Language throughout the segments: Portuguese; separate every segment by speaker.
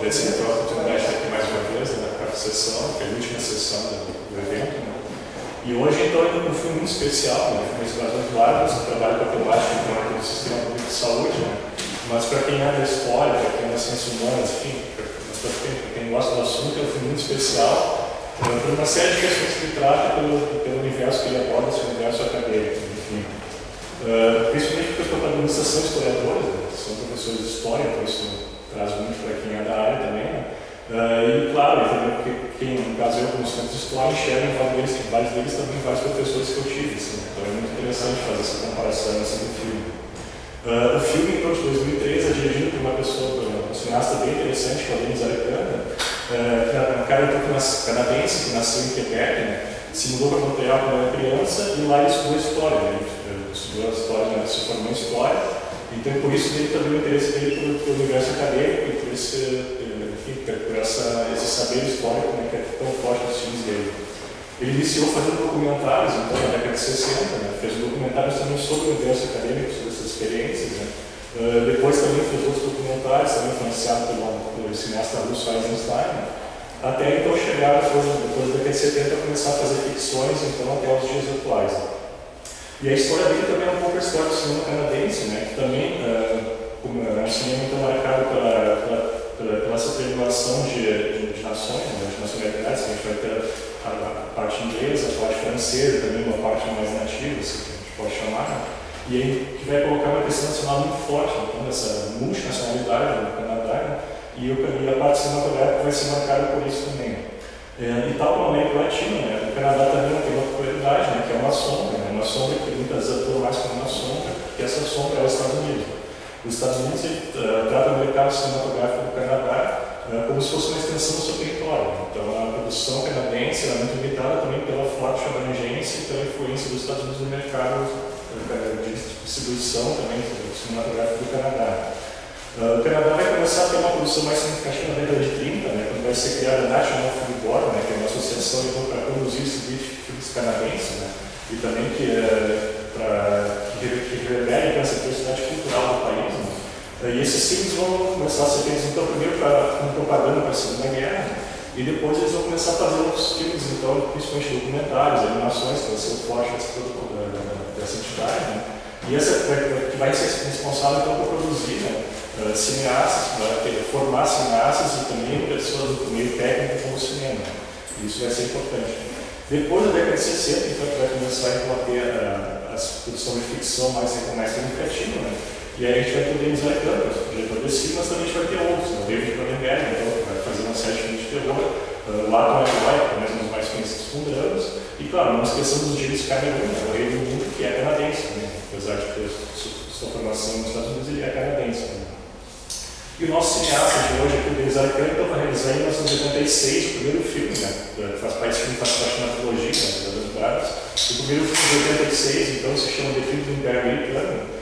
Speaker 1: agradecer pela oportunidade de estar aqui mais uma vez na quarta sessão, que é a última sessão do evento. Né? E hoje, então, ainda um filme muito especial, né? Um Esgrador de Larvas, que trabalha com a temática do sistema público de saúde, né? Mas para quem é da história, para quem é das ciências humanas, enfim, para quem gosta do assunto, é um filme muito especial, por uma série de questões que ele trata pelo universo que ele aborda, esse universo acadêmico, enfim. Principalmente porque os protagonistas são historiadores, né? São professores de história, então isso traz muito para quem é da área também, né? E claro, quem, no caso eu, como estudante de história, enxerga vários deles também, vários professores que eu tive, assim, então é muito interessante fazer essa comparação assim, do filme. O filme, então, de 2013, é dirigido por uma pessoa, um cineasta bem interessante, que é o Denis Arcana, um cara canadense que nasceu em Quebec, né? Se mudou para Montreal quando era criança e lá ele estudou história, né? Ele estudou a história, né? Se formou em história, então por isso ele também o interesse dele pelo universo acadêmico e por esse saber histórico, né, que é tão forte nos filmes dele. Ele iniciou fazendo documentários, então, na década de 60, né, fez documentários também sobre o universo acadêmico, sobre essas experiências. Né. Depois também fez outros documentários, também influenciado pelo cineasta russo Eisenstein, né, até então chegar, depois da década de 70, a começar a fazer ficções, então, até os dias atuais. Né. E a história dele também é um pouco a história do cinema canadense, né, que também é um cinema então, marcado pela essa triangulação de nações, né, de nacionalidades, que a gente vai ter a parte inglesa, a parte francesa, também uma parte mais nativa, assim, que a gente pode chamar, né, e aí que vai colocar uma questão nacional muito forte, então, essa multinacionalidade no Canadá, né, e a parte cinematográfica vai ser marcada por isso também. E tal como a América Latina, né, o Canadá também tem uma popularidade, né, que é uma sombra, né, uma sombra que muitas vezes atua mais como uma sombra, porque essa sombra é os Estados Unidos. Os Estados Unidos tratam o mercado cinematográfico do Canadá como se fosse uma extensão do seu território. Então, a produção canadense é muito limitada também pela forte abrangência e pela influência dos Estados Unidos no mercado de distribuição também cinematográfico do Canadá. O Canadá vai começar a ter uma produção mais significativa na década de 30, né, quando vai ser criada a National Film Board, né, que é uma associação então, para produzir filmes canadenses, né, e também que reverberem essa diversidade cultural do país. Né. E esses filmes vão começar a ser feitos, então, primeiro como propaganda para a Segunda Guerra, e depois eles vão começar a fazer outros filmes, então, principalmente documentários, animações, que vai ser o forte dessa entidade, né. E essa que vai ser responsável então, por produzir, né, cineastas, formar cineastas e também pessoas do meio técnico como o cinema. Isso vai ser importante. Depois da década de 60, então, vai começar então, a ter a produção de ficção mais significativa, né? E aí a gente vai ter o Denis Arcana, o diretor desse filme, mas também a gente vai ter outros, né? O David Cronenberg, então, vai fazer uma série de filmes de terror, o Atom Eloy, que é um dos mais conhecidos com dramas, e claro, não esqueçamos do James Cameron, né? O rei do mundo, que é canadense também, apesar de ter sua formação nos Estados Unidos, ele é canadense também. E o nosso cineasta de hoje, aqui, o Denis Arcana, então, vai realizar em 1986 o primeiro filme, né? Faz parte da trilogia, né? Das Bravas. O primeiro filme de 86, então, se chama The Film do Império Americano,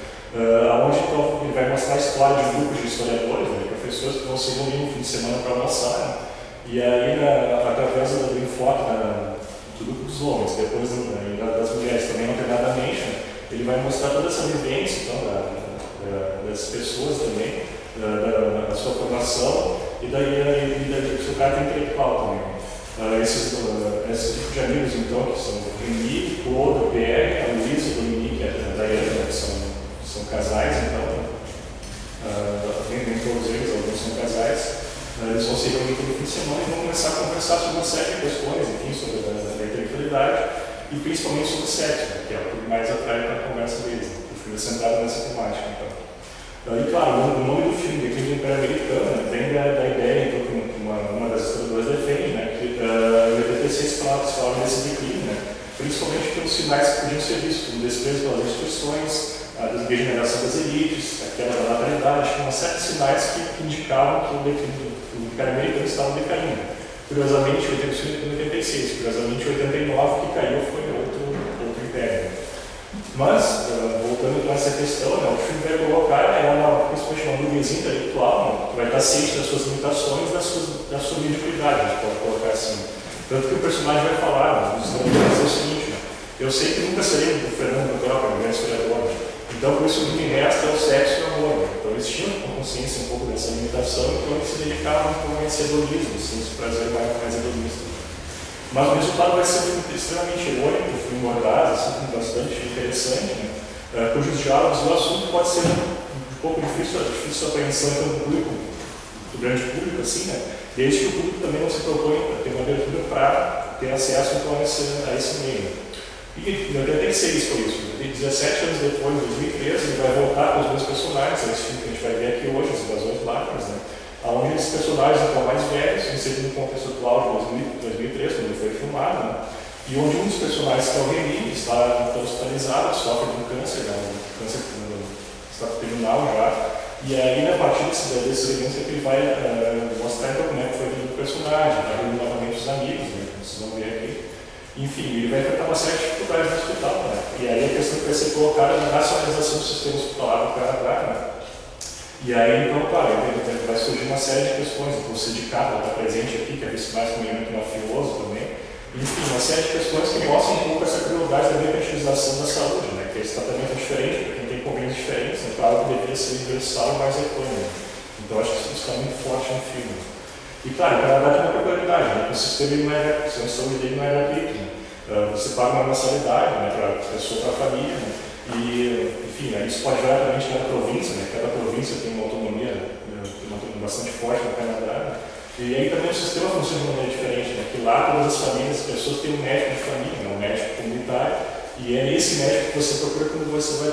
Speaker 1: onde então, ele vai mostrar a história de um grupo de historiadores, né? Professores que vão se reunir no fim de semana para almoçar, né? E aí, através do enfoque do grupo dos homens, depois das mulheres, também alternadamente, né? Ele vai mostrar toda essa vivência então, das pessoas também, da sua formação e do seu caráter intelectual também. Esse tipo de amigos, então, que são o Henrique, o Claude, o Pierre, a Luísa, o Dominique e a Diana, que são casais, então, nem todos eles, alguns são casais, eles vão se reunir todo fim de semana e vão começar a conversar sobre uma série de questões, enfim, sobre a intelectualidade e principalmente sobre o sexo, né, que é o que mais atrai para a conversa deles, né, que o filme é centrado nessa temática. Então. E claro, o nome do filme, The Film do Império Americano, né, vem da ideia então, que uma das historiadoras defende, né, que em 86 falavam desse declínio, né, principalmente pelos sinais que podiam ser vistos, como desprezo pelas instituições, a degeneração das elites, a queda da natalidade, uma série de sinais que indicavam que o Império Americano estava decaindo. Curiosamente, o filme em 86, curiosamente, 89 que caiu foi outro império. Mas, voltando para essa questão, né, o filme vai colocar principalmente uma burguesia intelectual, né, que vai estar ciente das suas limitações e da sua mediocridade, a gente pode colocar assim. Tanto que o personagem vai falar, né, o seguinte, né, eu sei que nunca serei o Fernando Botero, que é um grande historiador, Então, por isso, o que me resta é o sexo e o amor. Né? Então, eles tinham consciência um pouco dessa limitação, então eles se dedicavam a esse hedonismo, assim, esse prazer mais hedonista. Mas o resultado vai ser um filme extremamente irônico, um filme mordaz, assim, bastante interessante, né? Cujos diálogos o assunto pode ser um pouco difícil de apreensão pelo público, do grande público, assim, né? Desde que o público também não se propõe a ter uma abertura para ter acesso então, a esse meio. E em 86 foi isso. 17 anos depois, em 2013, ele vai voltar com os meus personagens, esse filme que a gente vai ver aqui hoje, As Invasões Bárbaras, né? Onde esses personagens estão mais velhos, inseridos no contexto atual de 2003, quando ele foi filmado, né? E onde um dos personagens, que é o Remy, está hospitalizado, sofre de um câncer, né? Um câncer está terminal já. E aí, a partir desse elemento, que ele vai mostrar então como é que foi a vida do personagem, vai reunir novamente os amigos, né? Como vocês vão ver aqui. Enfim, ele vai enfrentar uma série de dificuldades no hospital, né? E aí a questão que vai ser colocada é a nacionalização do sistema hospitalar do Canadá, né? E aí, então, claro, vai surgir uma série de questões, o sindicato está presente aqui, que é visto mais como elemento mafioso também. Enfim, uma série de questões que mostram um pouco essa crueldade da mercantilização da saúde, né? Que esse tratamento é diferente, para quem tem convênios diferentes, né? Claro que deveria ser universal e mais econômico. Então, acho que isso está muito forte no filme. E, claro, o Canadá tem uma peculiaridade, né? O sistema o sistema de saúde dele não é gratuito, né? Você paga uma mensalidade, né? Para a pessoa, para a família, né? E, enfim, né? Isso pode variar também de cada província, né? Cada província tem uma autonomia, né? Bastante forte no Canadá, né? E aí também o sistema funciona de uma maneira diferente, né? Que lá todas as famílias, as pessoas têm um médico de família, né? Um médico comunitário, e é esse médico que você procura quando você vai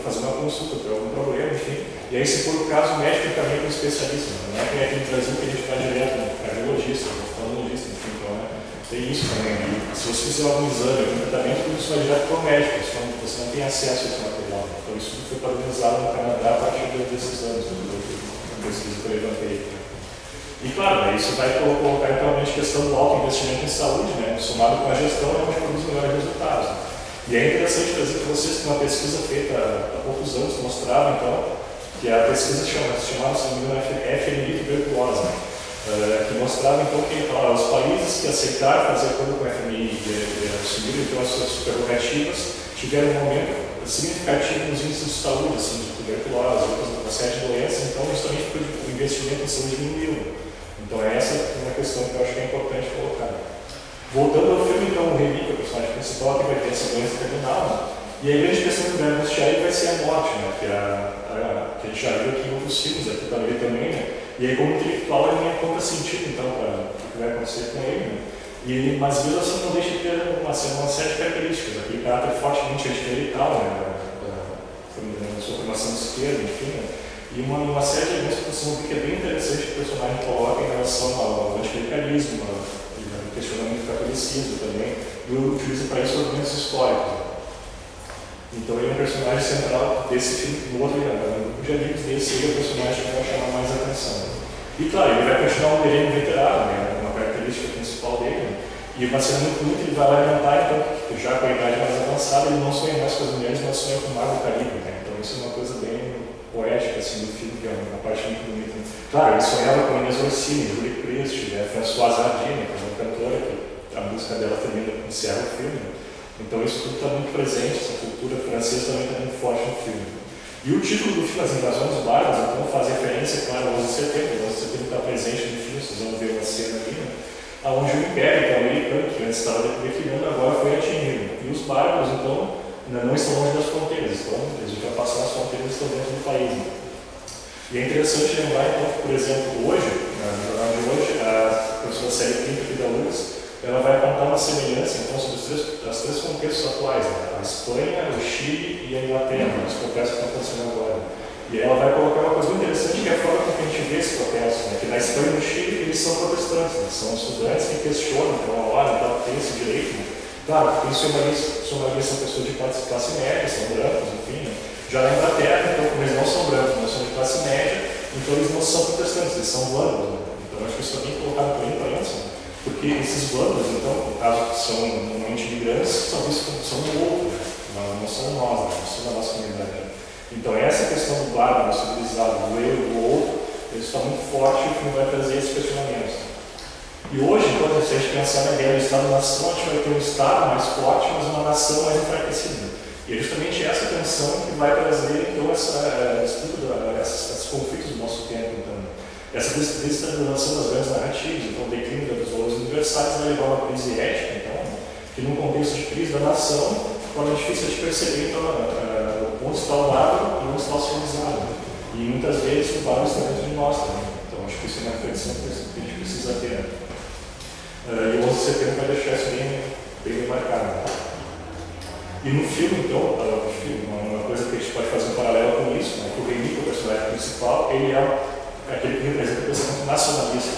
Speaker 1: fazer uma consulta por algum problema, enfim. E aí, se for o caso, o médico encaminha para um especialista, né? Não é que aqui no Brasil que a gente vai direto, né? Cardiologista, oftalmologista, enfim, então, né? Tem isso também. E se você fizer algum exame, algum tratamento, tudo isso vai direto para o médico, você não tem acesso a esse material. Então, isso foi padronizado no Canadá a partir desses anos, da pesquisa que eu levantei. E claro, né, isso vai colocar então a questão do alto investimento em saúde, né, somado com a gestão, é onde produz melhores resultados. Né. E é interessante trazer para vocês que uma pesquisa feita há poucos anos mostrava então que a pesquisa chamada, se não me engano, FMI tuberculose, né, que mostrava então que os países que aceitaram fazer acordo com a FMI e assumiram então as suas prerrogativas tiveram um aumento significativo nos índices de saúde, assim, de tuberculose, uma série de doenças, então justamente porque o investimento em saúde diminuiu. Então essa é uma questão que eu acho que é importante colocar. Voltando ao filme, então, o Remy, que é o personagem principal, que vai ter essa doença terminal, né? E a grande questão que vai anunciar vai ser a morte, né? Que a gente já viu aqui em outros filmes, aqui também, né? E aí, como intelectual, ele nem conta sentido, então, para o que vai acontecer com ele, né? Mas mesmo assim não deixa de ter uma série de características, aquele caráter fortemente anticlerical, né? Da sua formação de esquerda, enfim, né? E uma série de elementos que é bem interessante que o personagem coloca em relação ao anticlericalismo, ao questionamento do catolicismo também, e utiliza para isso argumentos históricos. Então ele é um personagem central desse filme, no outro grupo de amigos desse, ele é o personagem que vai chamar mais atenção. E claro, ele vai continuar um guerreiro veterano, né, uma característica principal dele, né, e vai ser muito bonito, ele vai lamentar então que já com a idade mais avançada ele não sonha mais com as mulheres, mas sonha com o mar do Caribe, né, então isso é uma coisa bem poética assim, do filme, que é uma parte muito bonita. Claro, ele sonhava com Inês Orsini, Julie Christie, né, Françoise Hardy, que é uma cantora que a música dela termina encerra o filme. Né? Então isso tudo está muito presente, essa cultura francesa também está muito forte no filme. E o título do filme, As Invasões Bárbaras, então faz referência, claro, ao 11 de setembro. O 11 de setembro está presente no filme, vocês vão ver uma cena aqui, né? Onde o Império então, americano, que antes estava declinando, agora foi atingido. E os bárbaros, então, não estão longe das fronteiras, então eles ultrapassaram as fronteiras e estão dentro do país. Né? E é interessante lembrar, então, que, por exemplo, hoje, no jornal de hoje, a professora Célia Pinto aqui da URGS, ela vai apontar uma semelhança então, sobre os três contextos atuais, né? A Espanha, o Chile e a Inglaterra, os protestos que estão acontecendo agora. E ela vai colocar uma coisa muito interessante, que é a forma como a gente vê esses protestos, né? Que na Espanha e no Chile eles são protestantes, né? São estudantes que questionam, então, olha, tem esse direito. Né? Claro, tem sua maioria são pessoas de classe média, são brancos, enfim. Né? Já na Inglaterra, então, como eles não são brancos, não são de classe média, então eles não são protestantes, eles são vândalos. Né? Então acho que isso também é colocado por importância, né? Porque esses vândalos, então, no caso que são normalmente imigrantes, são vistos como são do outro, né? Não são nós, né? Não são da nossa comunidade. Então essa questão do bárbaro, do civilizado, do eu e do outro, ele está muito forte e o filme vai trazer esses questionamentos. E hoje, então, se a gente pensar na ideia do Estado-nação, a gente vai ter um Estado mais forte, mas uma nação mais enfraquecida. E é justamente essa tensão que vai trazer, então, essa disputa, esses conflitos do nosso tempo. Então, essa desestabilização das grandes narrativas, então, o declínio dos valores universais vai levar a uma crise ética, então, que num contexto de crise da nação, torna difícil de perceber, então, onde está o lado e onde está o civilizado. E muitas vezes o lado está dentro de nós também. Então, acho que isso é uma reflexão que a gente precisa ter. E o 11 de setembro vai deixar isso bem marcado. E no filme, então, uma coisa que a gente pode fazer um paralelo com isso, né, que o Remy, o personagem principal, ele é aquele que representa o pensamento nacionalista,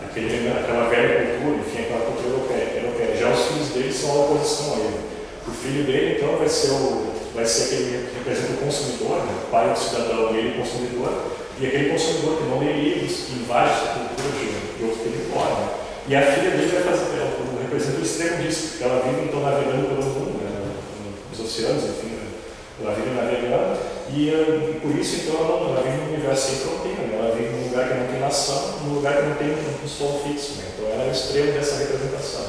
Speaker 1: aquela velha cultura, enfim, aquela cultura europeia. Já os filhos dele são a oposição a ele. O filho dele, então, vai ser aquele que representa o consumidor, né, o pai do cidadão e ele o consumidor, e aquele consumidor que não lê livros, que invade essa cultura de outro território. Né. E a filha dele vai representa o extremo disso, porque ela vive, então, navegando pelo mundo, né, nos oceanos, enfim, né, ela vive navegando, e por isso, então, ela vive num universo sem fronteira, né, ela vive num lugar que não tem nação, num lugar que não tem um solo fixo. Né, então, ela é o extremo dessa representação.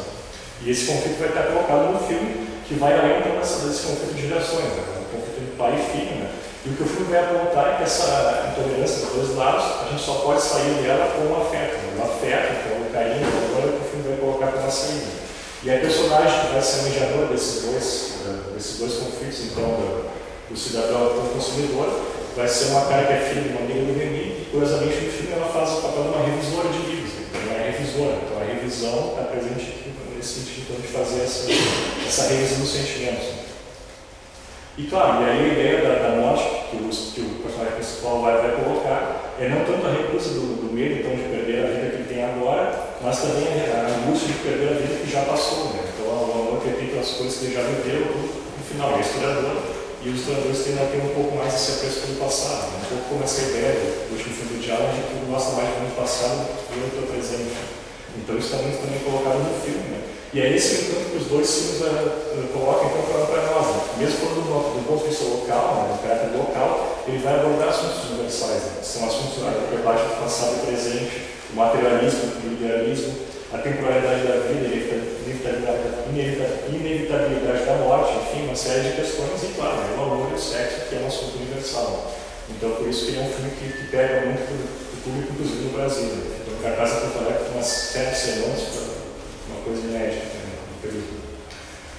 Speaker 1: E esse conflito vai estar colocado no filme, que vai além, então, desse conflito de gerações, né, um conflito de pai e filho. Né, e o que o filme vai apontar é que essa intolerância dos dois lados, a gente só pode sair dela com o afeto. Né, o afeto, então, o carinho, agora que o filme vai colocar como uma saída. E a personagem que vai ser a mediadora desses dois conflitos, então, do cidadão e do consumidor, vai ser uma cara que é filha de uma amiga do Remy, e curiosamente no filme ela faz o papel de uma revisora de livros, né? Então ela é revisora, então a revisão está presente aqui nesse sentido então, de fazer essa revisão dos sentimentos. Né? E claro, e aí a ideia da morte que o personagem principal vai colocar é não tanto a recusa do medo então, de perder a vida que ele tem agora, mas também a angústia de perder a vida que já passou. Né? Então o amor que ele tem pelas coisas que ele já viveu, no final ele é historiador, e os historiadores tendem a ter um pouco mais esse apreço pelo passado, né? Um pouco como essa ideia do último filme do diálogo, de que tudo gosta mais do passado do que do presente. Então isso está muito também colocado no filme. Né? E é esse encanto que os dois filmes colocam então, para nós. Né? Mesmo quando do ponto de vista local, né? Do caráter local, ele vai abordar assuntos universais. Né? São assuntos da debate do passado e presente, o materialismo, o idealismo, a temporalidade da vida, a inevitabilidade da morte, enfim, uma série de questões, e claro, o amor e o sexo, que é um assunto universal. Então, por isso que ele é um filme que pega muito o público, inclusive no Brasil. Né? Então, o cartaz da Porto Alegre com umas 7 semanas, uma coisa inédita no período.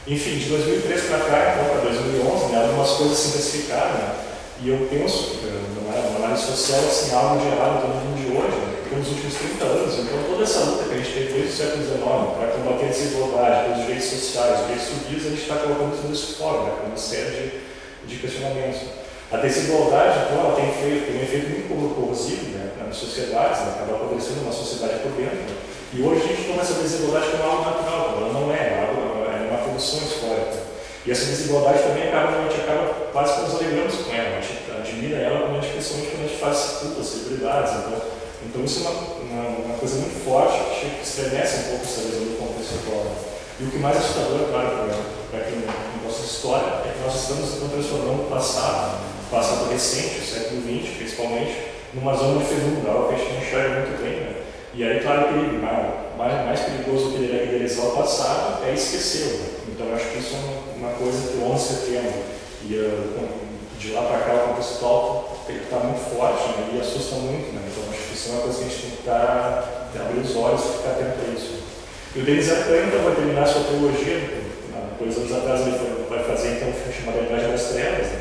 Speaker 1: Enfim, de 2003 para cá, então, para 2011, né, algumas coisas se intensificaram, né? E eu penso, numa análise social, assim, algo de errado no mundo de hoje, né? Porque nos últimos 30 anos, então toda essa luta que a gente teve desde o século XIX para combater a desigualdade, pelos direitos sociais, os direitos civis, a gente está colocando tudo isso fora, né? Com uma série de questionamentos. A desigualdade, então, ela tem um efeito muito corrosivo, né? Nas sociedades, né? Acaba apodrecendo uma sociedade por dentro. Né? E hoje a gente toma essa desigualdade como algo natural, ela não é uma produção histórica. E essa desigualdade também a gente acaba quase que nos alegramos com ela, a gente admira ela principalmente quando a gente faz cultos, celebridades. Então isso é uma coisa muito forte que estremece um pouco essa visão do contexto atual. E o que mais assustador, claro, para quem gosta de história, é que nós estamos transformando o passado recente, o século XX principalmente, numa zona de fenômeno, algo que a gente não enxerga muito bem. Né? E aí, claro, o perigo mais perigoso do que idealizar o passado é esquecê-lo. Né? Então, eu acho que isso é uma coisa que o 11 de setembro e de lá para cá o contexto atual está muito forte, né? E assusta muito. Né? Então, acho que isso é uma coisa que a gente tem que abrir os olhos e ficar atento a isso. E o Denis Arcand vai terminar sua trilogia, 2 anos atrás ele vai fazer então, um filme chamado A Idade das Trevas, né?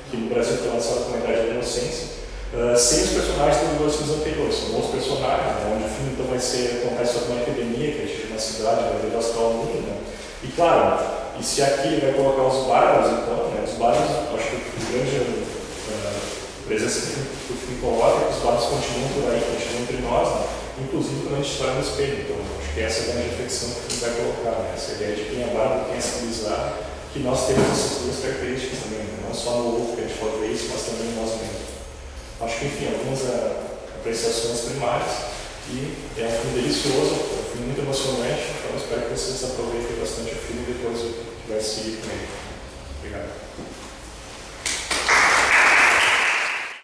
Speaker 1: Que no Brasil foi lançado como A Idade da Inocência. Sem os personagens dos 2 filmes anteriores, são bons personagens, né? Onde o filme então vai contar sobre uma epidemia que atinge uma cidade, vai devastar o mundo. Né? E claro, e se aqui ele vai colocar os bárbaros, então, né? Os bárbaros, acho que a grande presença que o filme coloca é que os bárbaros continuam por aí, continuam entre nós, né? Inclusive quando a gente está no espelho. Então, acho que essa é a grande reflexão que o filme vai colocar, né? Essa ideia de quem é bárbaro, quem é civilizado, que nós temos essas 2 características também, né? Não só no outro que a gente pode ver isso, mas também em nós mesmos. Acho que, enfim, algumas apreciações primárias, e é um filme delicioso, é um filme muito emocionante, então espero que vocês aproveitem bastante o filme e depois o que vai seguir com ele. Obrigado.